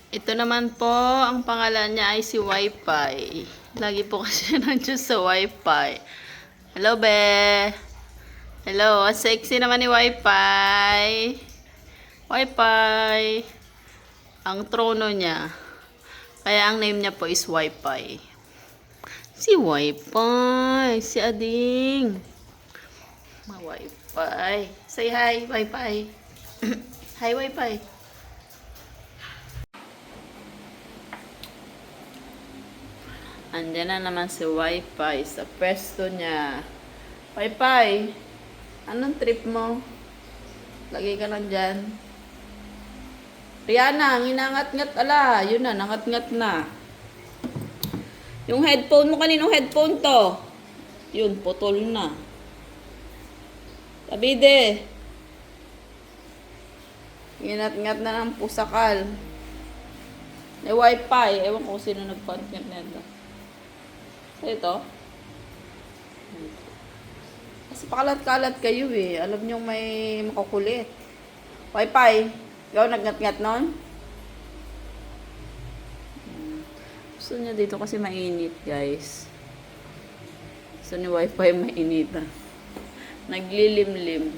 Ito naman po, ang pangalan niya ay si Wi-Fi. Lagi po kasi nandiyan sa Wi-Fi. Hello, be. Hello, ang sexy naman ni Wi-Fi. Wi-Fi. Ang trono niya. Kaya ang name niya po is Wi-Fi. Si Wi-Fi. Si Ading. Wi-Fi. Say hi, Wi-Fi. Hi, Wi-Fi. Andiyan na naman si Wi-Fi sa pwesto niya. Wi-Fi, anong trip mo? Lagi ka lang dyan. Rihanna, nginangat-ngat. Ala, yun na, nangat-ngat na. Yung headphone mo, kaninong headphone to? Yun, putol na. Tabide. Nginat-ngat na ng pusakal. May Wi-Fi. Ewan ko sino nag-content nito. Ito. Kasi pakalat-kalat kayo eh. Alam nyo may makukulit. Wi-Fi. Ikaw nagngat-ngat nun? Gusto niya dito kasi mainit, guys. Gusto ni Wi-Fi mainit. Naglilimlim.